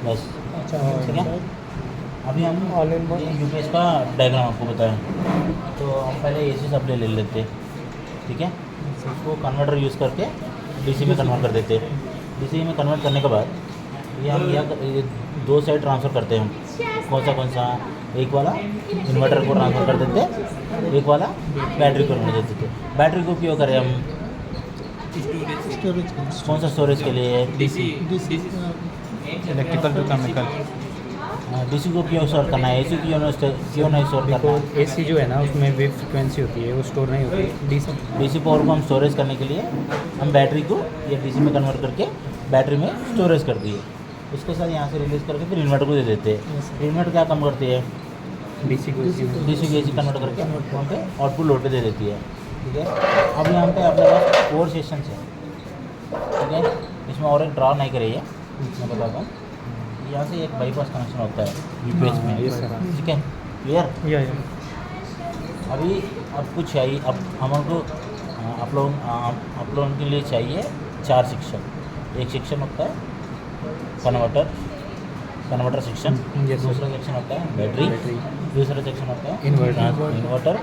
बस। अच्छा ठीक है, अभी हम ऑल इन वन। यूपीएस का डायग्राम आपको बताएं। तो हम पहले एसी सप्लाई ले लेते, ठीक है, उसको कन्वर्टर यूज़ करके डीसी में कन्वर्ट कर देते। डीसी में कन्वर्ट करने के बाद ये दो साइड ट्रांसफ़र करते हैं हम। कौन सा एक वाला इन्वर्टर को ट्रांसफ़र कर देते, एक वाला बैटरी को ट्रांसफर देते थे। बैटरी को क्यों करें हम? स्टोरेज कौन सा स्टोरेज के लिए? DC electrical to chemical. DC को क्यों स्टोर करना है, एसी क्यों नहीं स्टोर करना है? बिकॉज एसी जो है ना उसमें वेव फ्रिक्वेंसी होती है, वो स्टोर नहीं होती। डीसी डीसी पावर को हम स्टोरेज करने के लिए हम बैटरी को या डीसी में कन्वर्ट करके बैटरी में स्टोरेज कर दिए, उसके साथ यहाँ से रिलीज़ करके फिर इन्वर्टर को दे देते हैं। इन्वर्टर क्या काम करती है? डीसी को डीसी को एसी कन्वर्ट करके वहाँ पे आउटपुट लोड पे दे देती है। ठीक है, अब यहाँ पे अपने पास 4 सेक्शन है। ठीक है, इसमें और एक ड्रा नहीं करिए, मैं बताता हूँ। यहाँ से एक बाईपास कनेक्शन होता है यूपीएस में। yes sir। ठीक है, क्लियर। या अभी अब कुछ चाहिए, अब हमको आप लोगों के लिए चाहिए 4 सेक्शन। एक सेक्शन होता है कन्वर्टर सेक्शन, Yes, sir। दूसरा सेक्शन होता है बैटरी, दूसरा सेक्शन होता है इन्वर्टर,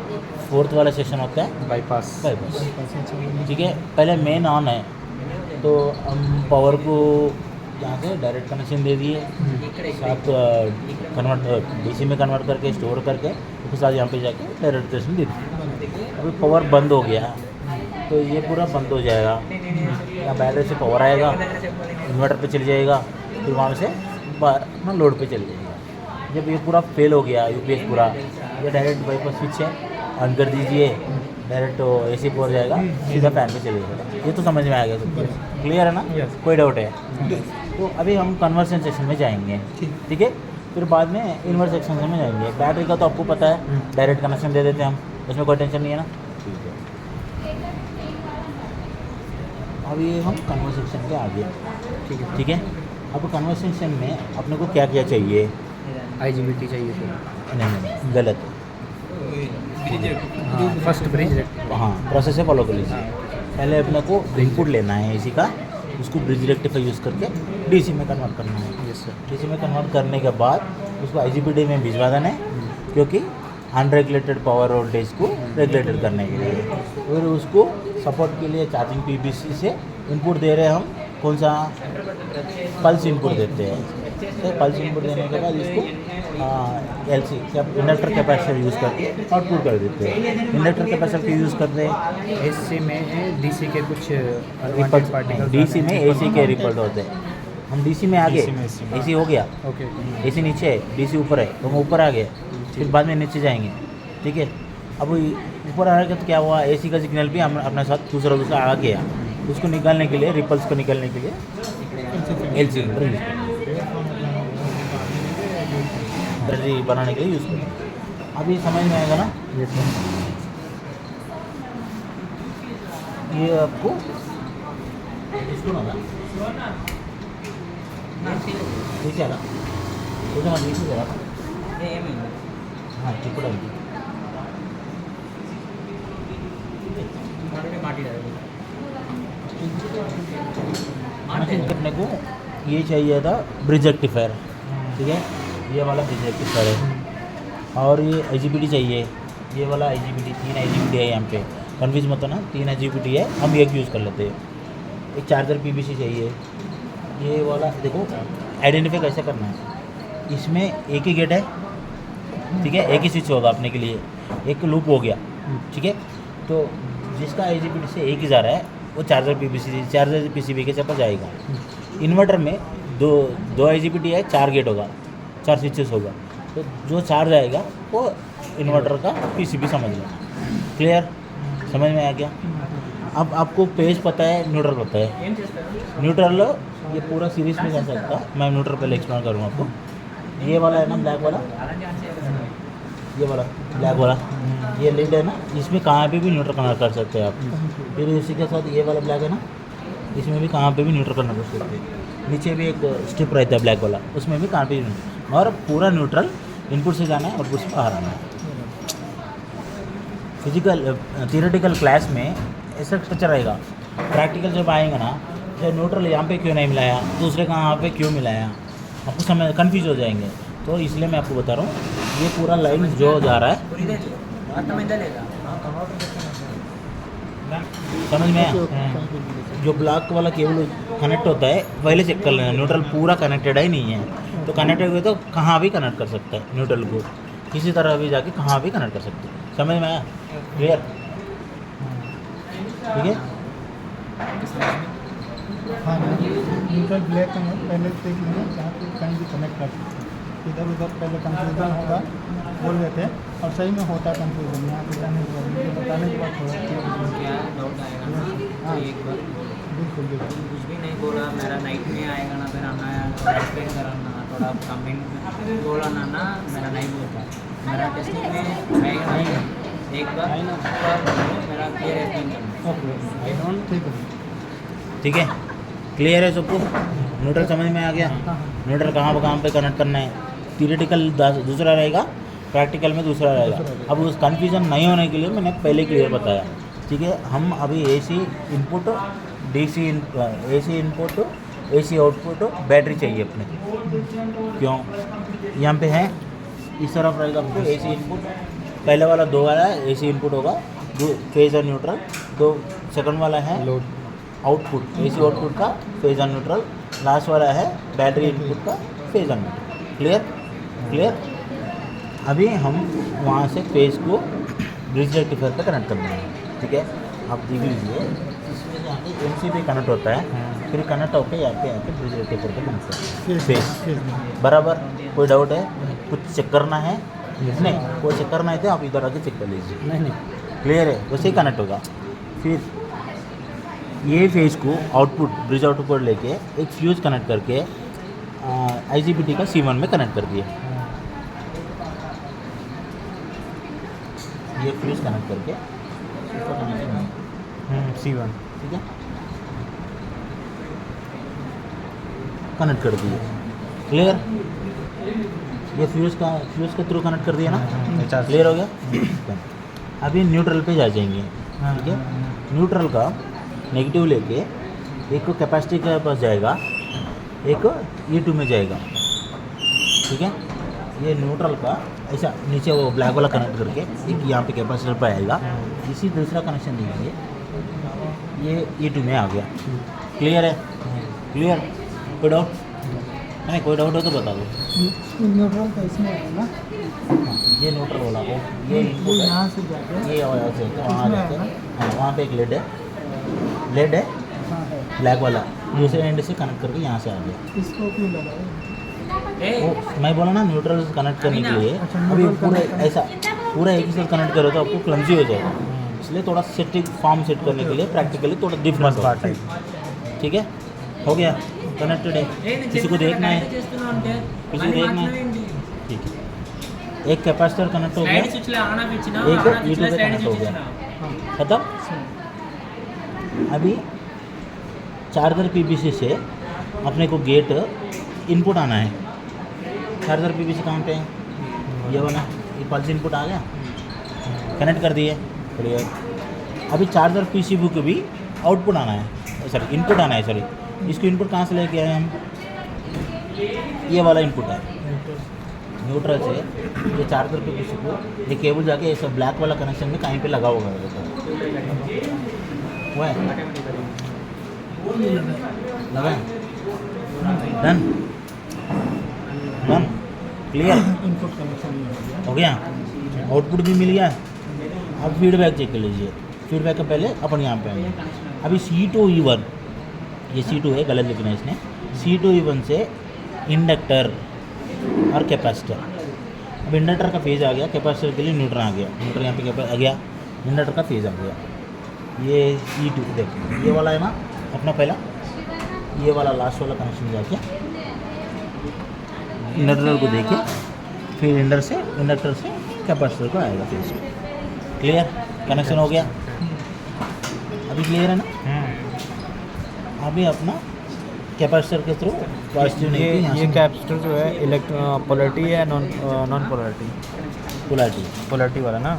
फोर्थ वाला सेक्शन होता है बाईपास। बाईपास। ठीक है, पहले मेन ऑन है तो हम पावर को यहाँ से डायरेक्ट कनेक्शन दे दिए, साथ डीसी में कन्वर्ट करके स्टोर करके उसके साथ यहाँ पे जाके डायरेक्ट कनेक्शन दे दिए। अभी पावर बंद हो गया तो ये पूरा बंद हो जाएगा। यहाँ बैटरी से पावर आएगा, इन्वर्टर पे चल जाएगा, फिर वहाँ से बाहर अपना लोड पे चल जाएगा। जब ये पूरा फेल हो गया यूपीएस पूरा, ये डायरेक्ट बाईपास स्विच है, ऑन कर दीजिए, डायरेक्ट एसी पे हो जाएगा, सीधा फैन पे चलेगा। ये तो समझ में आ गया सबको, क्लियर है ना? Yes। कोई डाउट है? तो अभी हम कन्वर्सन सेक्शन में जाएंगे, ठीक है, फिर बाद में इन्वर्टर सेक्शन में जाएंगे। बैटरी का तो आपको पता है, डायरेक्ट कनेक्शन दे देते हैं हम, उसमें कोई टेंशन नहीं है ना। ठीक है, अभी हम कन्वर्सन सेक्शन के आगे। ठीक है, अब कन्वर्सन सेक्शन में अपने को क्या क्या चाहिए? आईजीबीटी चाहिए तो नहीं, गलत। हाँ, फर्स्ट ब्रिज। हाँ, प्रोसेस से फॉलो कर लीजिए। पहले अपने को इनपुट लेना है एसी का, उसको ब्रिज रेक्टिफाई यूज़ करके डीसी में कन्वर्ट करना है। Yes sir. डीसी में कन्वर्ट करने के बाद उसको आईजीबीटी में भिजवा देना है, क्योंकि अनरेगुलेटेड पावर वोल्टेज को रेगुलेटेड करने के लिए। फिर उसको सपोर्ट के लिए चार्जिंग पीबीसी से इनपुट दे रहे हैं हम, कौन सा पल्स इनपुट देते हैं। तो पल्स इनपुट देने के बाद इसको एलसी इंडक्टर कैपेसिटर यूज़ करके आउटपुट कर देते हैं। इंडक्टर कैपेसिटर यूज़ करते हैं एसी में डीसी के कुछ रिपल्ट, पार्टिकल डीसी में एसी के रिपल्ट होते हैं। हम डीसी में आ गए, DC में AC में। एसी हो गया, ओके। एसी नीचे है, डीसी ऊपर है, तो हम ऊपर आ गए, फिर बाद में नीचे जाएंगे। ठीक है, अब ऊपर आने के तो क्या हुआ, एसी का सिग्नल भी हम अपने साथ दूसरा आ गया। उसको निकालने के लिए, रिपल्स को निकालने के लिए एलसी बैटरी बनाने के लिए यूज़ करें। अभी समझ में आएगा ना? Yes sir. ये आपको इसको ना ठीक है ना, ठीक है जरा। हाँ, चिपड़ा अपने को ये चाहिए था ब्रिज रेक्टिफायर। ठीक है, ये वाला ब्रिज रेक्टिफायर है, और ये आईजीबीटी चाहिए, ये वाला आईजीबीटी। 3 आईजीबीटी है यहाँ पे, कन्फ्यूज मत होना, 3 आईजीबीटी है, हम एक यूज़ कर लेते हैं। एक चार्जर पीबीसी चाहिए, ये वाला देखो आइडेंटिफाई कैसे करना है। इसमें एक ही गेट है, ठीक है, एक ही स्विच होगा अपने के लिए, एक लूप हो गया। ठीक है, तो जिसका आईजीबीटी से एक ही जा रहा है वो चार्जर पीसीबी के पास जाएगा। इन्वर्टर में दो आईजीबीटी है, 4 गेट होगा, 4 स्विचेस होगा, तो जो चार्ज आएगा वो इन्वर्टर का पीसीबी समझ लो। क्लियर, समझ में आ गया? अब आपको पेज पता है, न्यूट्रल पता है। न्यूट्रल ये पूरा सीरीज में कर सकता, मैं न्यूट्रल पहले एक्सप्लेन करूँगा आपको। ये वाला है ना ब्लैक वाला, ये वाला ब्लैक वाला, ये लीड है ना, इसमें कहाँ पे भी न्यूट्रल कन्वर्ट कर सकते हैं आप। फिर इसी के साथ ये वाला ब्लैक है ना, इसमें भी कहाँ पे भी न्यूट्रल कन्वर्ट कर सकते हैं। नीचे भी एक स्ट्रिप रहता है ब्लैक वाला, उसमें भी कहाँ पे भी, और पूरा न्यूट्रल इनपुट से जाना है, आउटपुट से बाहर आना है। थियोरेटिकल क्लास में ऐसा स्ट्रक्चर रहेगा। प्रैक्टिकल जब आएगा ना, जब न्यूट्रल यहाँ पे क्यों नहीं मिलाया, दूसरे का यहाँ पे क्यों मिलाया, आपको समझ कन्फ्यूज हो जाएंगे। तो इसलिए मैं आपको बता रहा हूँ ये पूरा लाइन जो जा रहा है समझ में आया? जो ब्लॉक वाला केबल कनेक्ट होता है पहले चेक कर लेना न्यूट्रल पूरा कनेक्टेड है नहीं है। तो कनेक्टेड हुए तो कहाँ भी कनेक्ट कर सकता है न्यूट्रल को, किसी तरह भी जाके कहाँ भी कनेक्ट कर सकते हैं। समझ में आया? क्लियर? ठीक है। हाँ न्यूट्रल ब्लैक एंड व्हाइट पहले देख लेंगे जहाँ पे कहीं भी कनेक्ट कर सकते हैं। इधर उधर पहले कंफ्यूजन होगा बोल रहे थे और सही में होता है कंफ्यूजन। यहाँ पे जाने के बाद मुझे बताने के बाद थोड़ा क्या डाउट आएगा ना हाँ तो एक बार बिल्कुल बिल्कुल कुछ भी नहीं बोला मेरा नाइट में आएगा ना फिर आना थोड़ा एक्सप्लेन कराना थोड़ा कमेंट बोला ना मेरा नहीं बोलता मेरा टेस्टिंग में आएगा नहीं एक बार मेरा क्लियर एक्सप्लेन करना ओके ठीक है। ठीक है, क्लियर है सबको? न्यूट्रल समझ में आ गया? न्यूट्रल कहाँ पे कनेक्ट करना है। थियोरेटिकल दूसरा रहेगा, प्रैक्टिकल में दूसरा रहेगा। अब उस कन्फ्यूजन नहीं होने के लिए मैंने पहले क्लियर बताया। ठीक है, हम अभी AC input AC input AC output battery चाहिए अपने, क्यों यहाँ पे है इस तरफ रहेगा आपको AC इनपुट। पहले वाला 2 वाला है AC इनपुट होगा, दो फेज और न्यूट्रल। दो सेकंड वाला है लोड आउटपुट AC आउटपुट का फेज और न्यूट्रल। लास्ट वाला है बैटरी इनपुट का फेज और न्यूट्रल। क्लियर? अभी हम वहाँ से फेज को ब्रिज रेक्टिफायर पे कनेक्ट करना है। ठीक है, आप देख लीजिए इसमें से आके MCB कनेक्ट होता है, फिर कनेक्ट होकर यहाँ पे आके ब्रिज रेक्टिफायर पे कनेक्ट करना है। फेज बराबर? कोई डाउट है? कुछ चेक करना है? नहीं, कोई चेक करना है तो आप इधर आके चेक कर लीजिए। नहीं क्लियर है? वैसे ही कनेक्ट होगा। फिर ये फेज को आउटपुट ब्रिज आउटपुट लेके एक फ्यूज कनेक्ट करके IGBT का C1 में कनेक्ट कर दिया। ये फ्यूज कनेक्ट करके इसका कनेक्शन C1 ठीक है कनेक्ट कर दिए। क्लियर? ये फ्यूज का थ्रू कनेक्ट कर दिया ना? क्लियर हो गया? अभी न्यूट्रल पे जा जाएंगे। ठीक है, न्यूट्रल का नेगेटिव लेके एक कैपेसिटी के पास जाएगा, एक E2 में जाएगा। ठीक है, ये न्यूट्रल का ऐसा नीचे वो ब्लैक वाला कनेक्ट करके एक यहाँ पे कैपेसिटर पर आएगा। इसी दूसरा कनेक्शन दीजिए, ये E2 में आ गया। क्लियर है? क्लियर? कोई डाउट नहीं? कोई डाउट हो तो बता दो। न्यूट्रल का इसमें है ना, ये न्यूट्रल वाला हो, ये इनपुट है, यहाँ से जाके ये वहाँ से वहाँ जाके हाँ वहाँ पे एक लेड है हाँ है ब्लैक वाला, दूसरे एंड से कनेक्ट करके यहाँ से आ गया। इसको क्यों लगाए? वो मैं बोला ना न्यूट्रल से कनेक्ट करने के लिए। अच्छा, अभी न्यूट्रल पूरा कनेक्ट ऐसा पूरा एक ही साथ कनेक्ट करो तो आपको क्लमजी हो जाएगा। इसलिए थोड़ा सेटिंग फॉर्म सेट करने के लिए प्रैक्टिकली थोड़ा डिफरेंस बात है। ठीक है, हो गया? कनेक्टेड है, किसी को देखना है? किसी को देखना है? ठीक है, एक कैपेसिटर कनेक्ट हो गया, एक E2 पे कनेक्ट हो गया, खत्म। अभी चार्जर PVC से अपने को गेट इनपुट आना है। चार्जर PVC कहाँ पे है? ये वाला, ये पल्स इनपुट आ गया, कनेक्ट कर दिए। क्लियर? अभी चार्जर PCB को भी आउटपुट आना है, सॉरी इनपुट आना है। सॉरी, इसको इनपुट कहाँ से लेके आए हम? ये वाला इनपुट है न्यूट्रल से। ये चार्जर PVC को ये केबल जाके ऐसा ब्लैक वाला कनेक्शन में कहीं पे लगा होगा वो है लगा। डन? क्लियर? इनपुट कनेक्शन हो गया? आउटपुट भी मिल गया। अब फीडबैक चेक कर लीजिए। फीडबैक का पहले अपन यहाँ पे आएंगे। अभी C2E1, ये C2 है, गलत लिखना है इसने। C2E1 से इंडक्टर और कैपेसिटर। अब इंडक्टर का फेज आ गया, कैपेसिटर के लिए न्यूट्रल आ गया। न्यूट्रल यहाँ पे आ गया, इंडक्टर का फेज आ गया। ये E2 देखिए, ये वाला है ना अपना पहला, ये वाला लास्ट वाला कनेक्शन जाके इंडक्टर को देखिए, फिर इंडक्टर से कैपेसिटर को आएगा फेज। क्लियर? कनेक्शन हो गया? अभी क्लियर है ना? अभी अपना कैपेसिटर के थ्रू पॉजिटिव नहीं, ये कैपेसिटर जो है पोलैरिटी है नॉन पोलैरिटी पोलैरिटी वाला ना,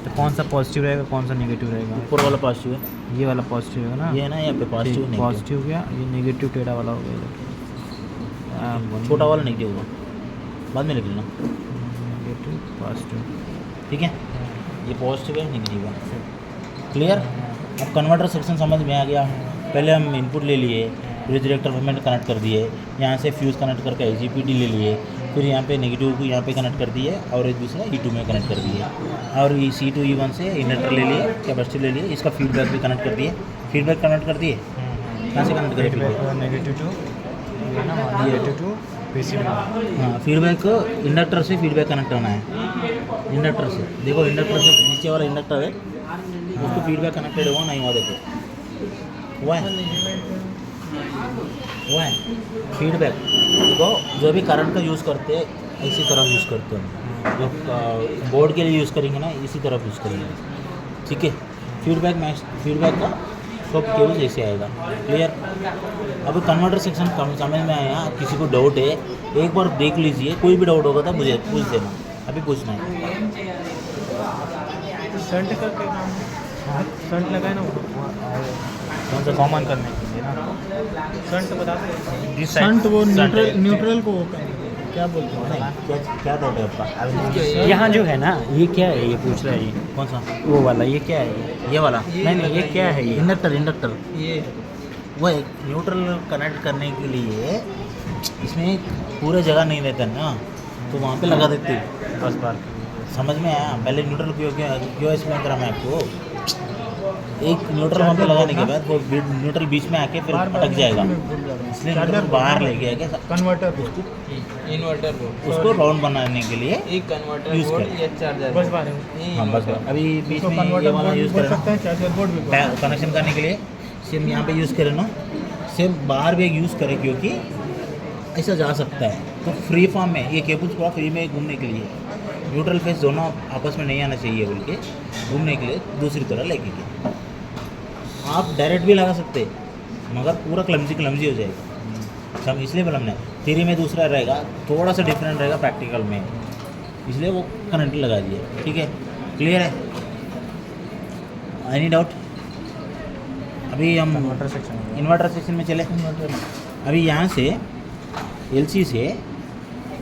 तो कौन सा पॉजिटिव रहेगा कौन सा नेगेटिव रहेगा? ऊपर वाला पॉजिटिव है, ये वाला पॉजिटिव है ना, ये ना यहाँ पे पॉजिटिव पॉजिटिव हो गया, ये नेगेटिव टेढ़ा वाला हो गया। छोटा वाला नेगेटिव होगा, बाद में लिख लेना, नेगेटिव पॉजिटिव। ठीक है। ये पॉजिटिव है, नेगेटिव है, क्लियर। अब कन्वर्टर सेक्शन समझ में आ गया। पहले हम इनपुट ले लिए, ब्रिज रिएक्टर हमने कनेक्ट कर दिए, यहाँ से फ्यूज़ कनेक्ट करके IGBT ले लिए, फिर यहाँ पे नेगेटिव को यहाँ पे कनेक्ट कर दिए और एक दूसरा E2 में कनेक्ट कर दिए, और ये C2 E1 से इंडक्टर ले लिए, कैपेसिटर ले लिए, इसका फीडबैक भी कनेक्ट कर दिए। फीडबैक कनेक्ट कर दिए, कहाँ से कनेक्ट करें feedback? Negative to negative to PCB। हाँ, फीडबैक इंडक्टर से फीडबैक कनेक्ट करना है, इंडक्टर से। देखो इंडक्टर से नीचे वाला इंडक्टर है, उसको फीडबैक कनेक्टेड हुआ नहीं हुआ, देखो हुआ है, हुआ है फीडबैक। देखो जो भी करंट का यूज़ करते हैं इसी तरफ यूज़ करते हैं, जो बोर्ड के लिए यूज़ करेंगे ना इसी तरफ यूज़ करेंगे, ठीक है। फीडबैक का सब केवल ऐसे आएगा, क्लियर। अब कन्वर्टर सेक्शन समझ में आया। किसी को डाउट है एक बार देख लीजिए, कोई भी डाउट होगा तो मुझे पूछ देना, अभी पूछना है। शंट का क्या काम है? शंट लगाए ना, कौन सा कॉमन करने के लिए ना, शंट बता सकते। शंट वो न्यूट्रल को क्या बोलते हैं? क्या डाउट है आपका? यहाँ जो है ना, ये क्या है? ये पूछ रहा है, ये कौन सा? वो वाला, ये क्या है? ये वाला? नहीं, ये क्या है? ये इंडक्टर ये वो एक न्यूट्रल कनेक्ट करने के लिए इसमें पूरे जगह नहीं रहता ना, तो वहाँ पे लगा देते। 10 बार समझ में आया? पहले न्यूट्रल क्यों एक्सप्लेन करा मैं आपको। एक न्यूट्रल वहाँ पे लगाने के बाद वो न्यूट्रल बीच में आके फिर अटक जाएगा, इसलिए न्यूट्रल बाहर लेके आके कन्वर्टर को इन्वर्टर को उसको राउंड बनाने के लिए एक कन्वर्टर यूज़ बोर्ड, करें। ये चार्जर बस बार है। हाँ बस अभी बीच उसको में ये कन्वर्टर वाला बोर्ड भी यूज़ बोल करें सकते हैं, चार्जर बोर्ड भी बोल सकते हैं। कनेक्शन करने के लिए। सेम यहाँ पे यूज़ करें ना, सेम बाहर भी यूज़ करें, क्योंकि ऐसा जा सकता है। तो फ्री फॉर्म में ये केबल्स पूरा फ्री में घूमने के लिए, न्यूट्रल फेस दोनों आपस में नहीं आना चाहिए बोल के घूमने के लिए दूसरी तरह लेके गए। आप डायरेक्ट भी लगा सकते मगर पूरा क्लमजी हो जाएगा। सब इसलिए बोला हमने थ्योरी में दूसरा रहेगा, थोड़ा सा डिफरेंट रहेगा प्रैक्टिकल में, इसलिए वो करंट लगा दिए। ठीक है, क्लियर है? Any doubt? अभी हम इन्वर्टर सेक्शन में चले। अभी यहाँ से LC से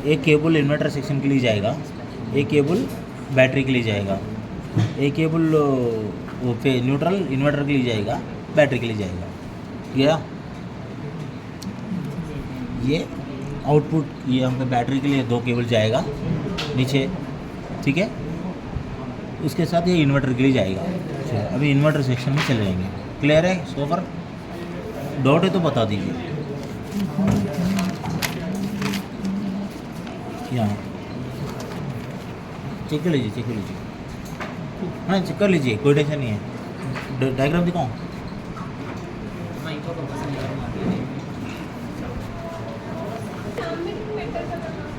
एक केबल इन्वर्टर सेक्शन के लिए जाएगा, एक केबल बैटरी के लिए जाएगा, एक केबल वो पे न्यूट्रल इन्वर्टर के लिए जाएगा, बैटरी के लिए जाएगा। गया ये आउटपुट, ये हम पे बैटरी के लिए 2 केबल जाएगा नीचे, ठीक है। उसके साथ ये इन्वर्टर के लिए जाएगा। चलो अभी इन्वर्टर सेक्शन में चले जाएंगे। क्लियर है? सो पर डाउट है तो बता दीजिए। यहाँ चेक कर लीजिए, हाँ चेक कर लीजिए, कोई टेंशन नहीं है। डायग्राम दिखाऊँ?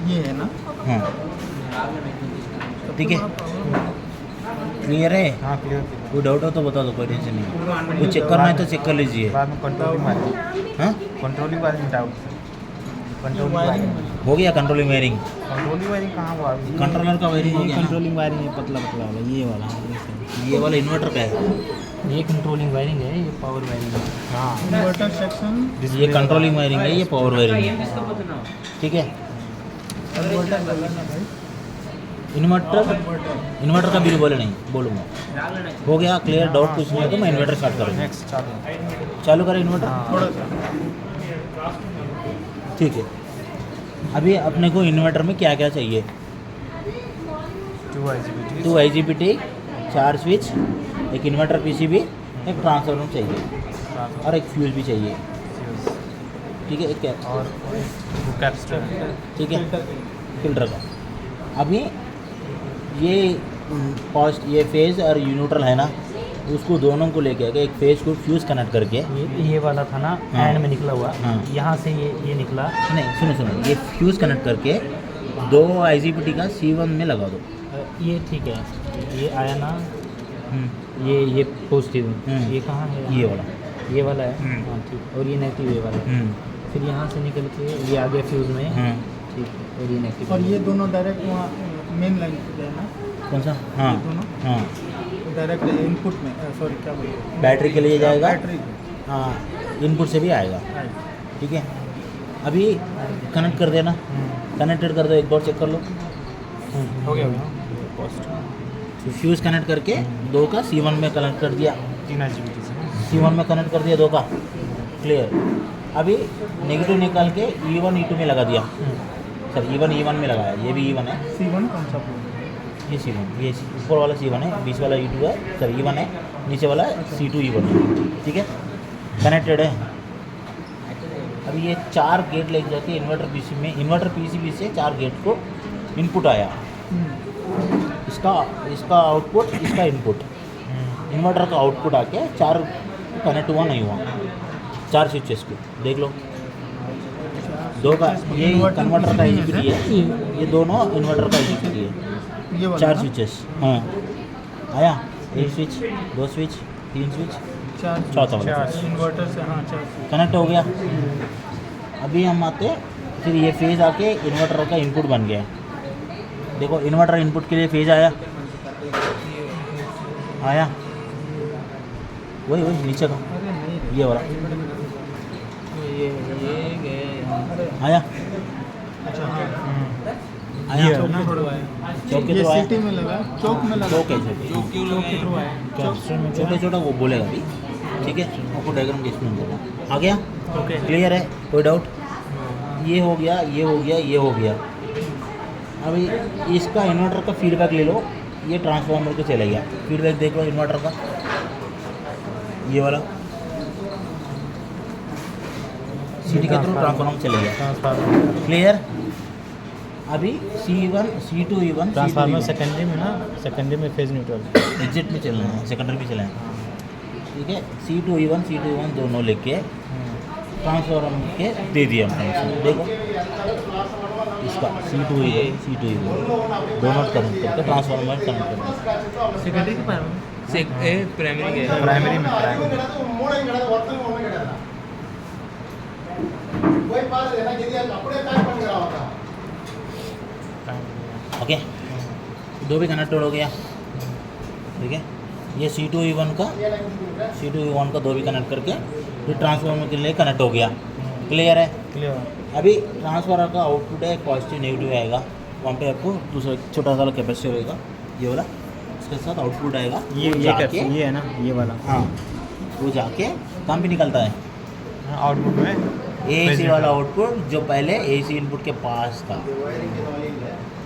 ये है ना? हाँ ठीक है, क्लियर है? हाँ क्लियर। कोई डाउट हो तो बता दो, कोई टेंशन नहीं है। कोई चेक करना है तो चेक कर लीजिए। बाद में कंट्रोलिंग वायरिंग, हाँ controlling wiring doubt, controlling wiring, हो गया कंट्रोलिंग वायरिंग। कंट्रोलिंग वायरिंग कहाँ हुआ? कंट्रोलर का वायरिंग हो गया ना? कंट्रोलिंग वायरिंग है, पतला वाला, ये वाला। ये वाला इन्वर्टर का है, ये कंट्रोलिंग वायरिंग है, ये पावर वायरिंग है। हाँ, इन्वर्टर सेक्शन ये कंट्रोलिंग वायरिंग है, ये पावर वायरिंग है। ठीक है, कन्वर्टर बोलना भाई, इन्वर्टर का बिल बोले नहीं बोलूँगा। हो गया क्लियर? डाउट पूछना है तो मैं इन्वर्टर स्टार्ट करूँगा। नेक्स्ट चालू करें इन्वर्टर। थोड़ा सा ठीक है, अभी अपने को इन्वर्टर में क्या क्या चाहिए? 2 IGBT, 4 स्विच, एक इन्वर्टर PCB, एक ट्रांसफार्मर चाहिए और एक फ्यूज भी चाहिए। ठीक है, एक कैप और कैपेसिटर। ठीक है, फिल्टर का। अभी ये फेज और न्यूट्रल है ना, उसको दोनों को लेके आके एक फेज को फ्यूज कनेक्ट करके, ये वाला था ना, हाँ। एंड में निकला हुआ, हाँ। यहाँ से ये निकला। नहीं सुनो, ये फ्यूज कनेक्ट करके 2 IGBT का C1 में लगा दो। ये ठीक है, ये आया ना, हम्म, ये पॉजिटिव, हम्म। ये कहाँ है? ये वाला। ये वाला है, हम्म। हाँ ठीक। और ये नेगेटिव, ये वाला है। हम्म, फिर यहाँ से निकल के ये आ गया फ्यूज में, हम्म। ठीक है। और ये नेगेटिव, और ये दोनों डायरेक्ट वहाँ मेन लाइन पे गए ना, कौन सा? हाँ ये दोनों हाँ, डायरेक्ट इनपुट में, सॉरी क्या बोलते बैटरी के लिए जाएगा। बैटरी हाँ, इनपुट से भी आएगा। ठीक है, अभी कनेक्ट कर देना, कनेक्टेड कर दो, एक बार चेक कर लो। हो गया कॉस्ट फ्यूज़ कनेक्ट करके 2 का C1 में कनेक्ट कर दिया, 3 IGBT से C1 में कनेक्ट कर दिया 2 का, क्लियर। अभी नेगेटिव निकाल के E1 E2 में लगा दिया, सर E1 E1 में लगाया, ये भी E1 है, C1 कौन सा बोल ये C1, ये ऊपर वाला C1 है, बीच वाला E2 है, सर E1 है, नीचे वाला C2 E1 है, ठीक है, कनेक्टेड है। अभी ये 4 गेट लेके जाके इन्वर्टर पीसी में, इन्वर्टर पीसीबी से 4 गेट को इनपुट आया, इसका आउटपुट, इसका इनपुट, इन्वर्टर का आउटपुट आके 4 कनेक्ट हुआ नहीं हुआ, 4 स्विचेस को देख लो, 2 का ये कन्वर्टर का IGBT है, ये दोनों इन्वर्टर का IGBT है, ये वाला 4 ना? स्विचेस, हाँ आया, 1 स्विच, 2 स्विच, 3 स्विच, 4 चौथा वाला इन्वर्टर से, हाँ 4 कनेक्ट हो गया। अभी हम आते, फिर ये फेज़ आके इन्वर्टर का इनपुट बन गया, देखो इन्वर्टर इनपुट के लिए फेज़ आया, वही नीचे का, अरे नहीं, ये वाला ये गए आया, अच्छा हाँ, आया ये चौक ना? थोड़ा है। चौक के ये थ्रू आया, सिटी में लगा, चौक में लगा, चौक है चौक के थ्रू आया, छोटा छोटा वो बोलेगा अभी, ठीक है, आपको डायग्राम एक्सप्लेन करूँगा। आ गया, ओके क्लियर है, कोई डाउट? ये हो गया, ये हो गया, ये हो गया। अभी इसका इन्वर्टर का फीडबैक ले लो, ये ट्रांसफार्मर को चले गया, फीडबैक देख लो इन्वर्टर का, ये वाला सीटी के थ्रू ट्रांसफार्मर चले गया, ट्रांसफार्मर क्लियर। अभी C1 C2 E1 transformer secondary में ना, सेकेंडरी में फेज न्यूट्रल एग्जिट में चलना है, सेकेंडरी में चलना है, ठीक है। C2 E1 दोनों लेके ट्रांसफार्मर के दे दिया हमने इसमें, देखो इसका C2 E1 दोनों कनेक्ट करके ट्रांसफार्मर कनेक्ट करना है। सेकेंडरी के पास प्राइमरी के प्राइमरी में ओके, 2 भी कनेक्टेड हो गया, ठीक है। ये C2 E1 का 2 भी कनेक्ट करके फिर ट्रांसफार्मर के लिए कनेक्ट हो गया, क्लियर है। क्लियर। अभी ट्रांसफार्मर का आउटपुट है पॉजिटिव नेगेटिव आएगा, वहाँ पे आपको दूसरा छोटा सा कैपेसिटर होगा, ये वाला, इसके साथ आउटपुट आएगा, ये जाके ये है ना, ये वाला हाँ वो जाके काम भी निकलता है, आउटपुट में AC वाला आउटपुट जो पहले AC इनपुट के पास था,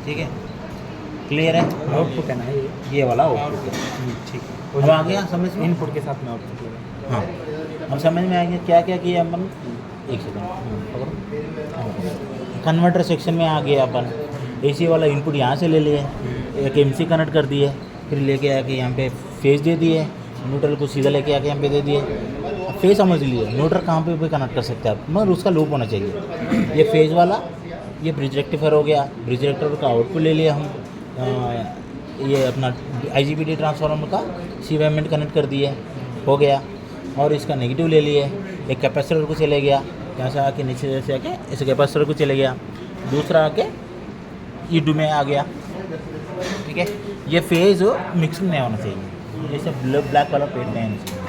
ठीक है, क्लियर है। आउटपुट है ना ये वाला आउटपुट है, ठीक अब आ गया समझ में? इनपुट के साथ में आउटपुट लगा। हाँ, अब समझ में आ गया क्या क्या किया अपन, एक सेकंड पकड़ो, कन्वर्टर सेक्शन में आ गए अपन, AC वाला इनपुट यहाँ से ले लिए, एक MC कनेक्ट कर दिए, फिर लेके आके यहाँ पे फेज दे दिए, न्यूट्रल को सीधा लेके आके यहाँ पे दे दिए। अब फेज समझ लिए, न्यूट्रल कहाँ पे भी कनेक्ट कर सकते हैं आप, मगर उसका लूप होना चाहिए। ये फेज वाला, ये ब्रिज रेक्टिफायर हो गया, ब्रिज रेक्टिफायर का आउटपुट ले लिया हम, ये अपना IGBT ट्रांसफार्मर का C1 में कनेक्ट कर दिए, हो गया। और इसका नेगेटिव ले लिए, एक कैपेसिटर को चले गया, यहाँ से आके नीचे जैसे आके इस कैपेसिटर को चले गया, दूसरा आके E2 में आ गया, ठीक है। ये फेज मिक्सिंग नहीं होना चाहिए, जैसे ब्लैक वाला पेट नहीं होना चाहिए,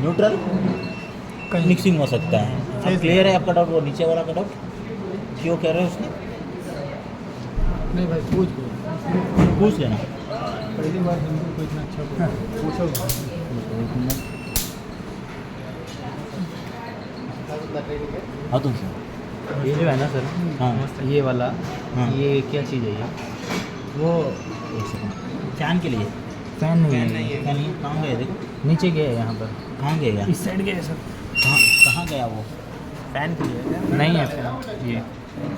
न्यूट्रल कहीं मिक्सिंग हो सकता है। अब क्लियर है आपका डाउट, वो नीचे वाला का डाउट क्यों कह रहे हो उसने, नहीं भाई, पूछ लेना। पहली बार हिंदी को इतना अच्छा बोला, पूछो। हाँ तुमसे, ये जो है ना सर, हाँ ये वाला, हाँ। ये क्या चीज़ है ये? वो एक सेकंड, फैन के लिए, फैन नहीं है, फैन नहीं, कहाँ गया देखो, नीचे गया है यहाँ पर, कहाँ गया, इस साइड गया सर। कहाँ कहाँ गया वो, फैन के लिए नहीं है फैन, ये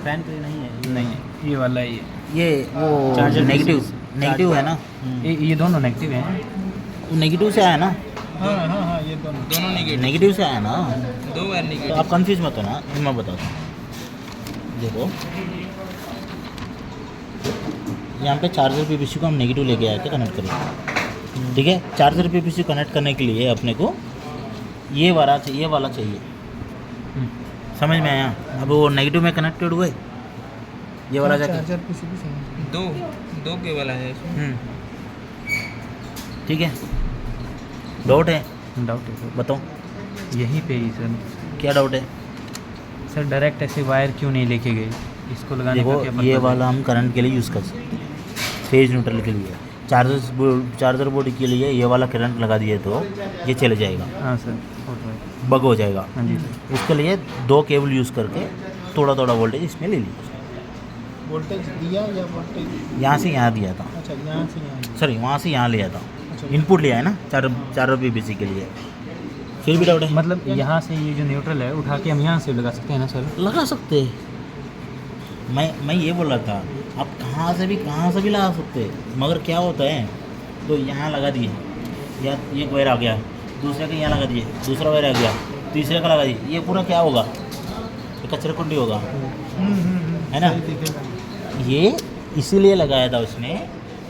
फैन के लिए नहीं है, नहीं है, ये वाला ये वो चार्जर नेगेटिव है ना, ये दोनों नेगेटिव हैं। वो नेगेटिव से आया ना, हाँ हाँ हाँ, ये दोनों नेगेटिव से आया ना, 2 बार तो निकल आप कंफ्यूज मत हो ना, मैं बताता हूँ। देखो यहाँ पे चार्जर PPC को हम नेगेटिव लेके आए थे कनेक्ट करें, ठीक है। चार्जर PPC कनेक्ट करने के लिए अपने को ये वाला चाहिए, समझ में आया। अब वो नेगेटिव में कनेक्टेड हुए, ये वाला जाके, चार्जर PCB समझ 2 केबल है इसमें। ठीक है। डाउट है, डाउट है सर, बताओ यहीं पे ही सर, क्या डाउट है। सर डायरेक्ट ऐसे वायर क्यों नहीं लेके गए, इसको लगाने का क्या देखो purpose ये है? वाला हम करंट के लिए यूज़ कर सकते हैं, फेज न्यूट्रल के लिए। चार्जर बोर्ड के लिए ये वाला करंट लगा दिए तो ये चले जाएगा, हाँ सर फोटो है। बग हो जाएगा। हाँ जी सर। उसके लिए 2 केबल यूज़ करके थोड़ा थोड़ा वोल्टेज इसमें ले लीजिए। वोल्टेज दिया या वोल्टेज? यहाँ से यहाँ दिया था, अच्छा, यहाँ से यहाँ। सॉरी वहाँ से यहाँ लिया था, अच्छा, इनपुट लिया है ना 4 पीबीसी के लिए। फिर भी डाउट है? मतलब यहाँ से ये जो न्यूट्रल है उठा के हम यहाँ से लगा सकते हैं ना सर? लगा सकते हैं। मैं ये बोल रहा था आप कहाँ से भी लगा सकते हैं, मगर क्या होता है तो यहाँ लगा दिए या एक वायर आ गया, दूसरे का यहाँ लगा दिए, दूसरा वायर आ गया, तीसरे का लगा दिए, ये पूरा क्या होगा, ये कचरा कुंडी होगा, है ना। सही दिखेगा। ये इसीलिए लगाया था उसने,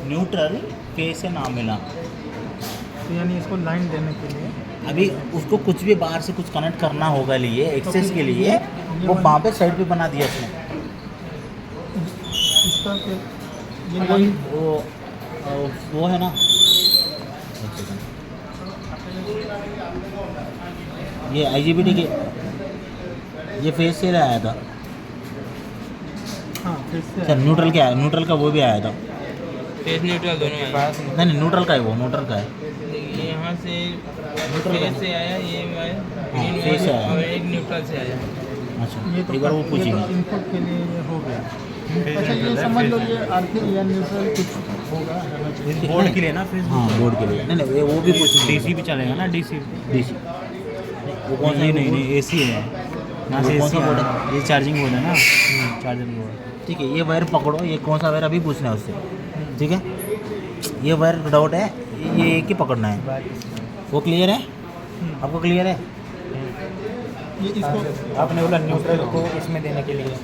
न्यूट्रल फेज से ना मिला। तो यानी इसको लाइन देने के लिए अभी उसको कुछ भी बाहर से कुछ कनेक्ट करना होगा लिए एक्सेस के लिए, वो वहाँ पे साइड पे बना दिया उसने। इसका फिर ये कोई लाइन वो है ना, एक सेकंड, ये IGBT के ये फेज से आया था हाँ फिर से सर। न्यूट्रल क्या है, न्यूट्रल का वो भी आया था। फेस न्यूट्रल दोनों आया। नहीं न्यूट्रल का है, वो न्यूट्रल का है। ये यहाँ से न्यूट्रल का फेस से आया, ये वायर हाँ, ग्रीन फेस से वायर, आया। और एक न्यूट्रल से आया। अच्छा ये तो एक बार वो ये तो पूछिए। इनपुट के लिए ये हो गया। अच्छा, ये समझ लो ये आर्थिक या न्यूट्रल कुछ होगा रहना चाहिए। बोर्ड के लिए ना फिर हाँ बोर्ड के लिए, नहीं वो भी पूछिए। डीसी भी चलेगा ना, डीसी? DC वो कौन सा ये है? नहीं एसी है, यहाँ से वो कौन एसी सा बोर्ड है, ये चार्जिंग बोर्ड है ना, चार्जर बोर्ड। ठीक है, ये वायर पकड़ो, ये कौन सा वायर अभी पूछना है उससे, ठीक है। ये वायर डाउट है, ये एक ही पकड़ना है, वो क्लियर है आपको? क्लियर है? ये इसको आपने बोला न्यूट्रल को इसमें देने के लिए,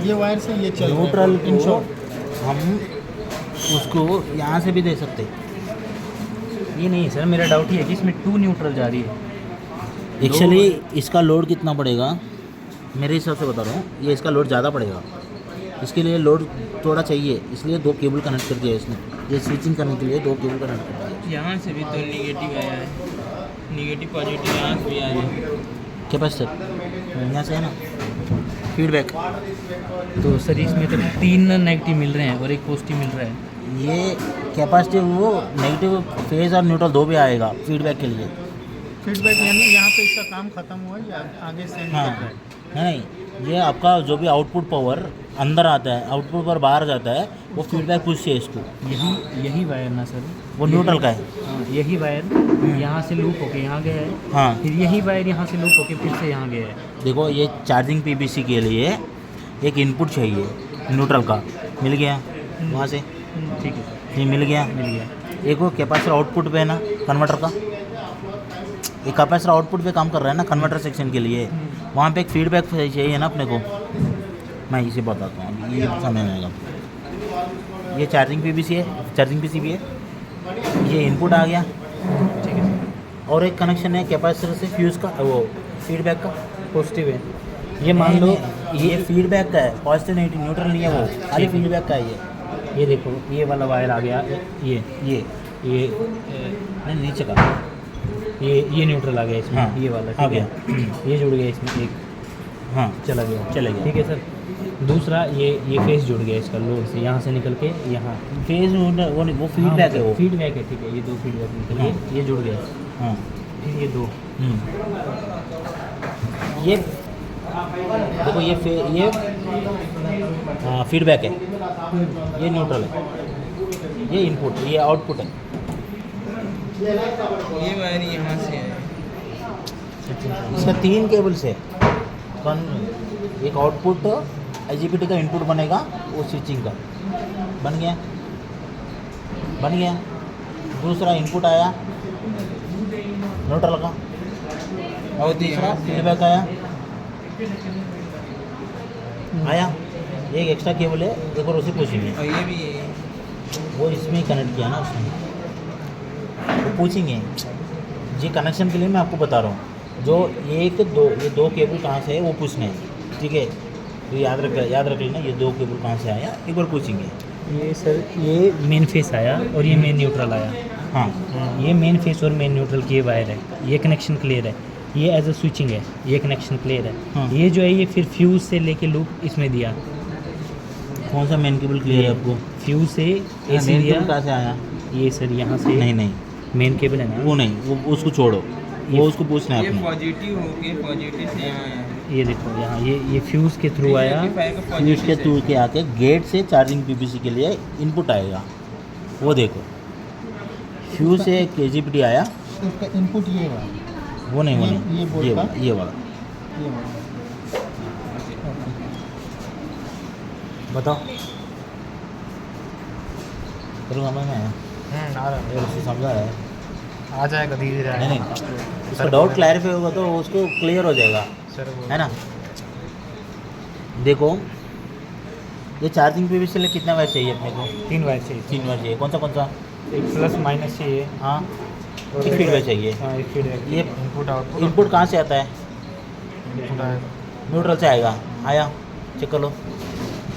ये वायर से ये चल न्यूट्रल इन को शॉर्ट हम उसको यहाँ से भी दे सकते हैं। ये नहीं सर, मेरा डाउट ये है कि इसमें 2 न्यूट्रल जा रही है। एक्चुअली इसका लोड कितना पड़ेगा मेरे हिसाब से बता रहा हूँ, ये इसका लोड ज़्यादा पड़ेगा, इसके लिए लोड थोड़ा चाहिए, इसलिए 2 केबल कनेक्ट कर दिया इसने। ये स्विचिंग करने के लिए 2 केबल कनेक्ट कर दिया। यहाँ से भी तो नेगेटिव आया है, नेगेटिव पॉजिटिव यहाँ से भी आया है। कैपेसिटर यहाँ से है ना, फीडबैक। तो सर इसमें तो 3 नेगेटिव मिल रहे हैं और 1 पॉजिटिव मिल रहा है। ये कैपेसिटी वो नेगेटिव फेज और न्यूट्रल 2 भी आएगा फीडबैक के लिए। फीडबैक यानी यहाँ पे इसका काम खत्म हुआ या आगे से निकल हाँ रहा है? नहीं, ये आपका जो भी आउटपुट पावर अंदर आता है, आउटपुट पर बाहर जाता है, वो फीडबैक पूछती है इसको। यही वायर ना सर? वो न्यूट्रल का है। हाँ, यही वायर यहाँ से लूप होके यहाँ गया है, हाँ फिर यही वायर यहाँ से लूप होके फिर से यहाँ गया है। देखो, ये चार्जिंग पीबीसी के लिए एक इनपुट चाहिए न्यूट्रल का, मिल गया वहाँ से, ठीक है सर, ये मिल गया। मिल गया। एक वो कैपेसिटर आउटपुट पे है ना कन्वर्टर का, एक कैपेसिटर आउटपुट पे काम कर रहा है ना कन्वर्टर सेक्शन के लिए, वहाँ पे एक फीडबैक चाहिए ना अपने को। मैं इसे बताता हूँ, अभी ये समझ में आएगा। ये चार्जिंग पीबीसी है, चार्जिंग पीसीबी है, ये इनपुट आ गया, ठीक है सर। और एक कनेक्शन है कैपेसिटर से फ्यूज़ का, वो फीडबैक का। पॉजिटिव है ये, मान लो ये फीडबैक का है, पॉजिटिव नेगेटिव न्यूट्रल नहीं है, वो खाली फीडबैक का है ये देखो ये वाला वायर आ गया, ये ये नहीं नीचे का, ये न्यूट्रल आ गया इसमें, हाँ, ये वाला आ ठीक है, ये जुड़ गया इसमें, एक हाँ चला गया, चला गया। ठीक है सर। दूसरा ये फेस जुड़ गया इसका लोड से, यहाँ से निकल के यहाँ, फेज वो नहीं, वो फीडबैक है, वो फीडबैक है, ठीक है, ये 2 फीडबैक निकल हाँ। ये जुड़ गया, हाँ। फिर ये 2, ये देखो, ये फीडबैक है, ये न्यूट्रल है, ये इनपुट, ये आउटपुट है। ये वायर यहाँ से है, इसका 3 केबल्स है, एक आउटपुट IGBT का इनपुट बनेगा, वो स्विचिंग का बन गया। दूसरा इनपुट आया न्यूट्रल का, और तीसरा फीडबैक आया। एक एक्स्ट्रा केबल है, एक और उसे पूछेंगे, और ये भी है। वो इसमें कनेक्ट किया ना उसने, वो पूछेंगे जी कनेक्शन के लिए। मैं आपको बता रहा हूँ, जो ये 2 केबल कहाँ से है वो पूछना है, ठीक है। तो याद रख लेना, ये 2 केबल कहाँ से आया, एक बार पूछेंगे। ये सर ये मेन फेस आया और ये मेन न्यूट्रल आया। हाँ ये मेन फेस और मेन न्यूट्रल की वायर है, ये कनेक्शन क्लियर है। ये एज अ स्विचिंग है, ये कनेक्शन क्लियर हाँ। है। ये जो है ये फिर फ्यूज से लेके लूप इसमें दिया, कौन सा मेन केबल क्लियर है आपको? फ्यूज से एसी मेन दिया। केबल कहाँ से आया? ये सर यहाँ से नहीं नहीं, मेन केबल है ना, वो नहीं, वो उसको छोड़ो, ये- वो उसको पूछना है ये आपने। पॉजिटिव होके पॉजिटिव से यहाँ आया है। ये देखो यहाँ ये फ्यूज के थ्रू आया। फिर उसके थ्रू के आके गेट से चार्जिंग पीपीसी के लिए इनपुट आएगा, वो देखो। फ्यूज से एक KGPT आया, तो उसका इनपुट ये वाला, वो नहीं, वो ये नहीं, बोर्ड ये का? वाला, ये वाला। ये वाला। ओके। बताओ, करूँ समझ में आया? आ रहा ये उसको समझा है? आ जाएगा धीरे धीरे। नहीं नहीं, उसका डाउट क्लैरिफाई होगा तो उसको क्लियर हो जाएगा, सर है ना। देखो, ये चार्जिंग पीपीसी के लिए कितना वायर चाहिए अपने को? 3 वायर चाहिए, 3 वायर चाहिए। कौन सा? एक प्लस माइनस चाहिए हाँ, और एक फीडबैक चाहिए। हाँ एक फीडबैक। ये इनपुट आउटपुट। इनपुट कहाँ से आता है? इनपुट आएगा न्यूट्रल से आएगा। आया, चेक कर लो,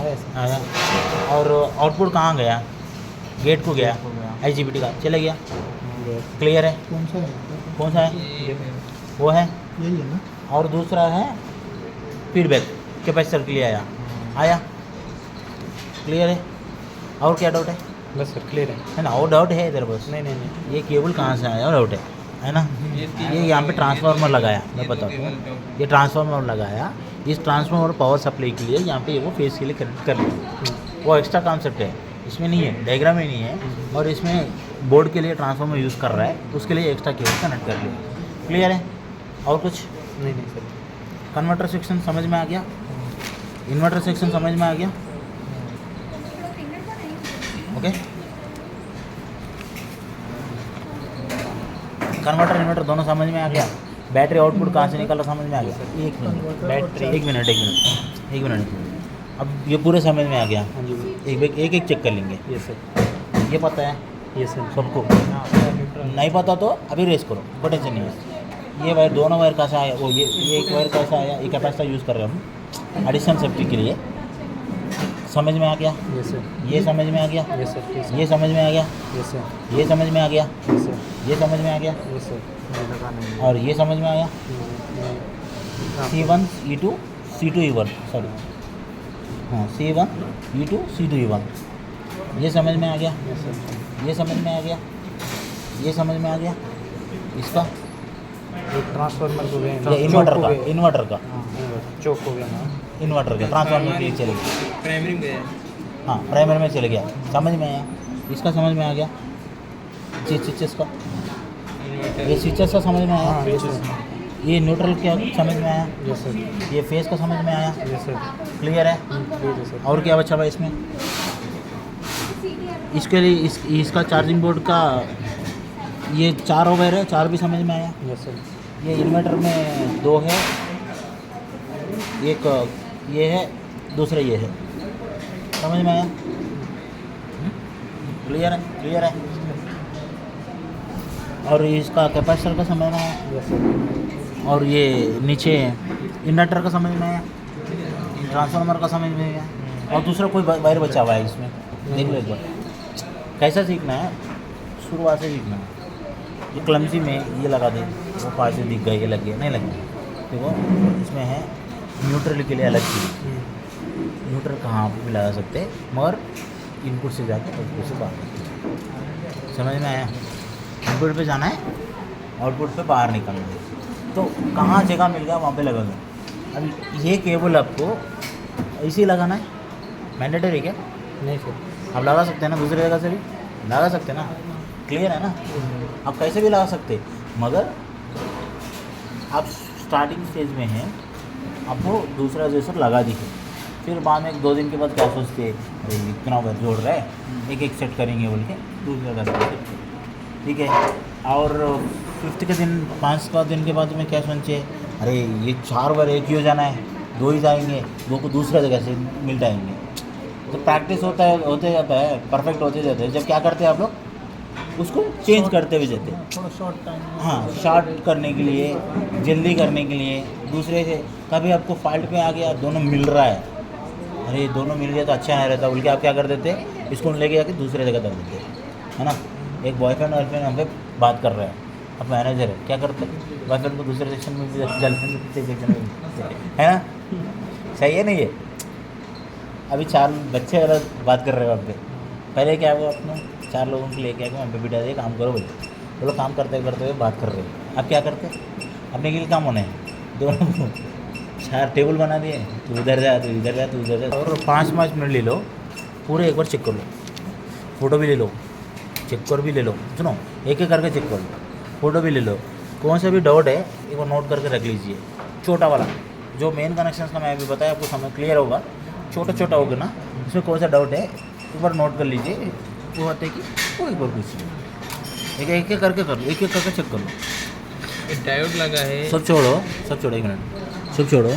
ऐसा। आया। और आउटपुट कहाँ गया? गेट को गया, को गया। IGBT का चला गया। क्लियर है? कौन सा है? कौन सा है? ये वो है। यही है ना? और दूसरा है फीडबैक, कैपेसिटर के लिए आया। आया, क्लियर है? और क्या डाउट बस सर क्लियर है ना? और डाउट है इधर बस? नहीं नहीं नहीं। ये केबल कहाँ से आया, डाउट है ना? ये यहाँ पे ट्रांसफार्मर लगाया, मैं बताता हूँ। ये ट्रांसफार्मर लगाया, इस ट्रांसफार्मर पावर सप्लाई के लिए यहाँ पे वो फेस के लिए कनेक्ट कर लिया। वो एक्स्ट्रा कॉन्सेप्ट है, इसमें नहीं है, डायग्राम में नहीं है। और इसमें बोर्ड के लिए ट्रांसफार्मर यूज़ कर रहा है, उसके लिए एक्स्ट्रा केबल कनेक्ट कर लिया। क्लियर है? और कुछ? नहीं नहीं सर। कन्वर्टर सेक्शन समझ में आ गया? इन्वर्टर सेक्शन समझ में आ गया? ओके, कन्वर्टर इन्वर्टर दोनों समझ में आ गया? बैटरी आउटपुट कहाँ से निकला समझ में आ गया? एक मिनट, बैटरी एक मिनट, एक मिनट, एक मिनट। अब ये पूरे समझ में आ गया। हाँ जी एक चेक कर लेंगे। ये सर। ये पता है ये सर। सबको? नहीं पता तो अभी रेस करो, कोई टेंशन नहीं है। ये वायर, दोनों वायर कैसा आया? वो ये एक वायर कैसा आया? ये कैपेसिटर यूज़ कर रहे हैं हम एडिशनल सेफ्टी के लिए। समझ में आ गया? ये सर। ये समझ में आ गया? ये सर। ये समझ में आ गया? ये सर। ये समझ में आ गया? ये सर। ये समझ में आ गया? ये सर। ये लगा नहीं। और ये समझ में आया? C1 E2 C2 E1, sorry, हाँ, C1 E2 C2 E1। ये समझ में आ गया? ये सर। ये समझ में आ गया? ये समझ में आ गया? इसका एक ट्रांसफार्मर को गए, ये इन्वर्टर का, इन्वर्टर का, चौक हो गया ना। इन्वर्टर का ट्रांसफार्मर के लिए चले गया। प्राइमरी में गया। हाँ, प्राइमरी में चले गया, समझ में आया? इसका समझ में आ गया? स्विचेस का, ये स्विचेस का समझ में हाँ आया? ये सर। ये न्यूट्रल क्या समझ में आया? ये सर। ये फेस का समझ में आया? ये सर। क्लियर है? ये सर। और क्या बचा भाई इसमें? इसके लिए इसका चार्जिंग बोर्ड का ये 4 वायर है, 4 भी समझ में आया? ये सर। ये इन्वर्टर में 2 है, एक ये है, दूसरा ये है, समझ में आया? क्लियर है? क्लियर है? और इसका कैपेसिटर का समझ में आया? ये सर। और ये नीचे इन्वर्टर का समझ में आया? ट्रांसफार्मर का समझ में आया? और दूसरा कोई वायर बचा हुआ है इसमें? देख लो एक बार। कैसा सीखना है? शुरुआत से सीखना है। ये क्लमसी में ये लगा दे, वो पास से दिख गए, ये लग गया, नहीं लग गया। देखो इसमें है न्यूट्रल के लिए अलग चीज़। न्यूट्रल कहाँ पे भी लगा सकते हैं, मगर इनपुट से जाके आउटपुट से बाहर। समझ में आया? इनपुट पे जाना है, आउटपुट पे बाहर निकलना है। तो कहाँ जगह मिल गया वहाँ पे लगा दो। अभी ये केबल आपको इसी लगाना है, मैंडेटरी क्या? नहीं सर। आप लगा सकते हैं ना, दूसरी जगह से भी लगा सकते हैं ना। क्लियर है ना? आप कैसे भी लगा सकते, मगर आप स्टार्टिंग स्टेज में हैं, आपको दूसरा रेजर लगा दीजिए। फिर बाद में 2 दिन के बाद क्या सोचते, अरे इतना बार जोड़ रहा है, एक सेट करेंगे बोल के दूसरा कर सकते, ठीक है। और 5th के दिन, 5 दिन के बाद में क्या सोचे, अरे ये 4 बार एक ही हो जाना है, 2 ही जाएंगे, 2 को दूसरा जगह से मिल जाएंगे। तो प्रैक्टिस होते जाता है, परफेक्ट होते जाते हैं। जब क्या करते हैं आप लोग, उसको चेंज करते हुए जाते हैं। थोड़ा शॉर्ट टाइम में। हाँ, शॉर्ट करने के लिए, जल्दी करने के लिए, दूसरे से कभी आपको फॉल्ट पे आ गया, दोनों मिल रहा है, अरे दोनों मिल गया तो अच्छा नहीं रहता बोल के आप क्या कर देते, इसको लेके जाके दूसरे जगह कर देते, है ना। एक बॉयफ्रेंड गर्लफ्रेंड हम पे बात कर रहे हैं, अब मैनेजर है क्या करते वाईफाई को दूसरे सेक्शन में भी डालते हैं तीसरे सेक्शन में भी, है ना? सही है नहीं है? अभी 4 बच्चे वाला बात कर रहे हो आप पे। पहले क्या हुआ अपने 4 लोगों को लेके आके वहाँ पे बिठा दिए काम करो भाई, वो लोग काम करते करते हुए बात कर रहे हैं। अब क्या करते अपने के लिए काम होने हैं दोनों को 4 टेबल बना दिए, तू उधर जा तू इधर जा तू उधर जा, और 5-5 मिनट ले लो पूरे, एक बार चेक कर लो, फ़ोटो भी ले लो, चेक कर भी ले लो, सुनो एक एक करके चेक कर लो, फ़ोटो भी ले लो, कौन सा भी डाउट है एक बार नोट करके रख लीजिए। छोटा वाला जो मेन कनेक्शन का मैं अभी बताया आपको समझ क्लियर होगा, छोटा छोटा होगा ना, उसमें कौन सा डाउट है एक बार नोट कर लीजिए, वो होते हैं कि वो एक बार पूछिए, एक करके कर लो, एक एक करके चेक कर लो। डायोड लगा है सब छोड़ो एक मिनट, सब छोड़ो।